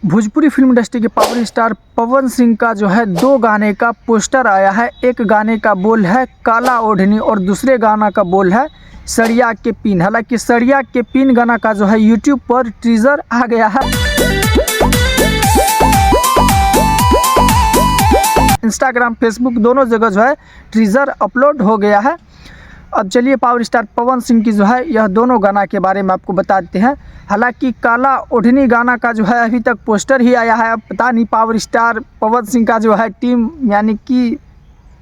Bhojpuri film industry के power star Pawan Singh का जो है 2 गाने का पोस्टर आया है। एक गाने का बोल है काला ओढ़नी और दूसरे गाना का बोल है सड़िया के पिन। हालांकि सड़िया के पिन गाना का जो है यूट्यूब पर टीजर आ गया है। इंस्टाग्राम, फेसबुक दोनों जगह जो है टीजर अपलोड हो गया है। अब चलिए पावर स्टार पवन सिंह की जो है यह दोनों गाना के बारे में आपको बता देते हैं। हालांकि काला ओढ़नी गाना का जो है अभी तक पोस्टर ही आया है। अब पता नहीं पावर स्टार पवन सिंह का जो है टीम यानी कि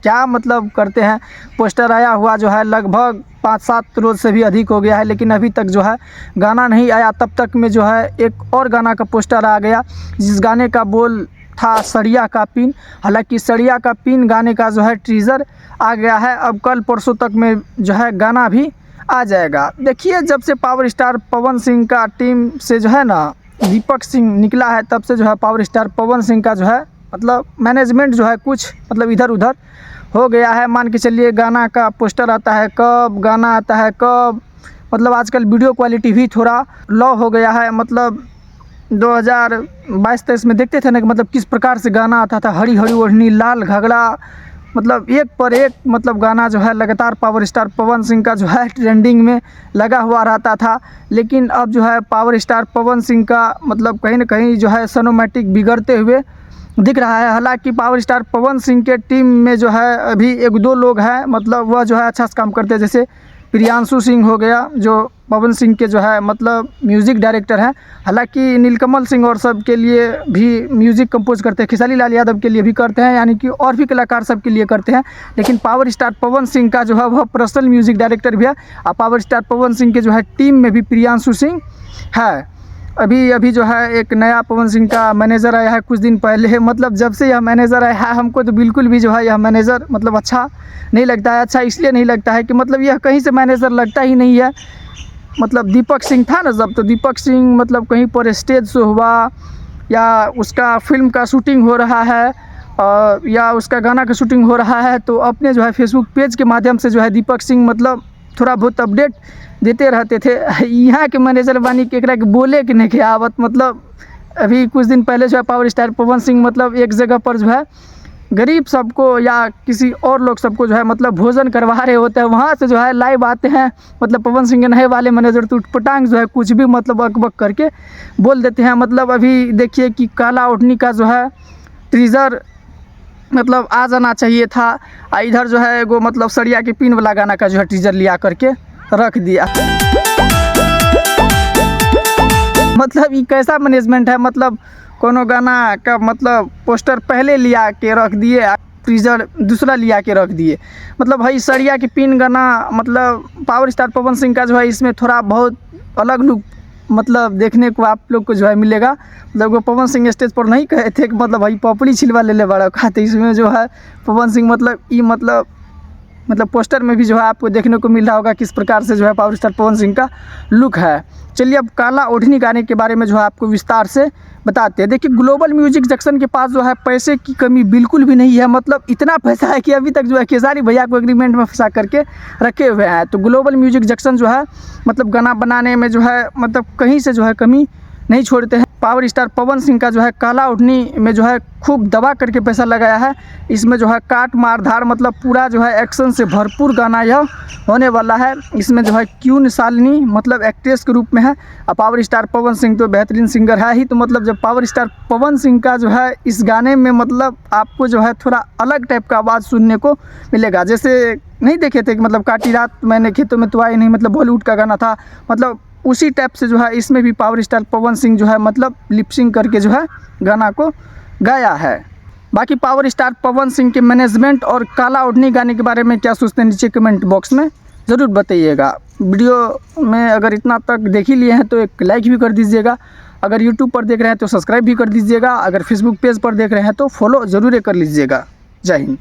क्या मतलब करते हैं। पोस्टर आया हुआ जो है लगभग 5-7 रोज़ से भी अधिक हो गया है, लेकिन अभी तक जो है गाना नहीं आया। तब तक में जो है एक और गाना का पोस्टर आ गया जिस गाने का बोल था सड़िया का पिन। हालांकि सड़िया का पिन गाने का जो है टीजर आ गया है। अब कल परसों तक में जो है गाना भी आ जाएगा। देखिए, जब से पावर स्टार पवन सिंह का टीम से जो है ना दीपक सिंह निकला है, तब से जो है पावर स्टार पवन सिंह का जो है मतलब मैनेजमेंट जो है कुछ मतलब इधर उधर हो गया है। मान के चलिए गाना का पोस्टर आता है कब, गाना आता है कब, मतलब आजकल वीडियो क्वालिटी भी थोड़ा लो हो गया है। मतलब 2022-23 में देखते थे ना कि मतलब किस प्रकार से गाना आता था, हरी हरी ओढ़नी लाल घाघरा, मतलब एक पर एक मतलब गाना जो है लगातार पावर स्टार पवन सिंह का जो है ट्रेंडिंग में लगा हुआ रहता था। लेकिन अब जो है पावर स्टार पवन सिंह का मतलब कहीं ना कहीं जो है सिनेमैटिक बिगड़ते हुए दिख रहा है। हालांकि पावर स्टार पवन सिंह के टीम में जो है अभी 1-2 लोग हैं, मतलब वह जो है अच्छा काम करते हैं। जैसे प्रियांशु सिंह हो गया जो पवन सिंह के जो है मतलब म्यूज़िक डायरेक्टर हैं। हालांकि नीलकमल सिंह और सब के लिए भी म्यूज़िक कंपोज करते हैं, खेसारी लाल यादव के लिए भी करते हैं, यानी कि और भी कलाकार सब के लिए करते हैं। लेकिन पावर स्टार पवन सिंह का जो है वह पर्सनल म्यूज़िक डायरेक्टर भी है। और पावर स्टार पवन सिंह के जो है टीम में भी प्रियांशु सिंह है। अभी जो है एक नया पवन सिंह का मैनेजर आया है कुछ दिन पहले। मतलब जब से यह मैनेजर आया है हमको तो बिल्कुल भी जो है यह मैनेजर मतलब अच्छा नहीं लगता है। अच्छा इसलिए नहीं लगता है कि मतलब यह कहीं से मैनेजर लगता ही नहीं है। मतलब दीपक सिंह था ना जब, तो दीपक सिंह मतलब कहीं पर स्टेज शो हुआ या उसका फिल्म का शूटिंग हो रहा है या उसका गाना का शूटिंग हो रहा है, तो अपने जो है फेसबुक पेज के माध्यम से जो है दीपक सिंह मतलब थोड़ा बहुत अपडेट देते रहते थे। यहाँ के मैनेजर बानी केकरा के बोले कि नहीं के आवत। मतलब अभी कुछ दिन पहले जो है पावर स्टार पवन सिंह मतलब एक जगह पर जो है गरीब सबको या किसी और लोग सबको जो है मतलब भोजन करवा रहे होते हैं। वहाँ से जो है लाइव आते हैं मतलब पवन सिंह के नए वाले मैनेजर तो उटपटांग जो है कुछ भी मतलब अकबक करके बोल देते हैं। मतलब अभी देखिए कि काला ओढ़नी का जो है टीजर मतलब आ जाना चाहिए था। इधर जो है वो मतलब सड़िया के पिन वाला गाना का जो है टीजर लिया करके रख दिया। मतलब ये कैसा मैनेजमेंट है। मतलब कोनो गाना का मतलब पोस्टर पहले लिया के रख दिए, टीजर दूसरा लिया के रख दिए। मतलब भाई सड़िया के पिन गाना मतलब पावर स्टार पवन सिंह का जो है इसमें थोड़ा बहुत अलग लुक मतलब देखने को आप लोग को जो है मिलेगा। मतलब वो पवन सिंह स्टेज पर नहीं कहे थे कि मतलब भाई पपड़ी छिलवा ले बड़ा खाते। इसमें जो है पवन सिंह मतलब पोस्टर में भी जो है आपको देखने को मिल रहा होगा किस प्रकार से जो है पावर स्टार पवन सिंह का लुक है। चलिए अब काला ओढ़नी गाने के बारे में जो है आपको विस्तार से बताते हैं। देखिए, ग्लोबल म्यूजिक जंक्शन के पास जो है पैसे की कमी बिल्कुल भी नहीं है। मतलब इतना पैसा है कि अभी तक जो है खेसारी भैया को एग्रीमेंट में फंसा करके रखे हुए हैं। तो ग्लोबल म्यूजिक जंक्शन जो है मतलब गाना बनाने में जो है मतलब कहीं से जो है कमी नहीं छोड़ते हैं। पावर स्टार पवन सिंह का जो है काला ओढ़नी में जो है खूब दबा करके पैसा लगाया है। इसमें जो है काट मार धार मतलब पूरा जो है एक्शन से भरपूर गाना यह होने वाला है। इसमें जो है क्यून शालिनी मतलब एक्ट्रेस के रूप में है और पावर स्टार पवन सिंह तो बेहतरीन सिंगर है ही। तो मतलब जब पावर स्टार पवन सिंह का जो है इस गाने में मतलब आपको जो है थोड़ा अलग टाइप का आवाज़ सुनने को मिलेगा। जैसे नहीं देखे थे कि मतलब काटी रात मैंने खेतों में तो आई नहीं, मतलब बॉलीवुड का गाना था, मतलब उसी टाइप से जो है इसमें भी पावर स्टार पवन सिंह जो है मतलब लिपसिंग करके जो है गाना को गाया है। बाकी पावर स्टार पवन सिंह के मैनेजमेंट और काला ओढ़नी गाने के बारे में क्या सोचते हैं नीचे कमेंट बॉक्स में ज़रूर बताइएगा। वीडियो में अगर इतना तक देख ही लिए हैं तो एक लाइक भी कर दीजिएगा। अगर यूट्यूब पर देख रहे हैं तो सब्सक्राइब भी कर दीजिएगा। अगर फेसबुक पेज पर देख रहे हैं तो फॉलो ज़रूर कर लीजिएगा। जय हिंद।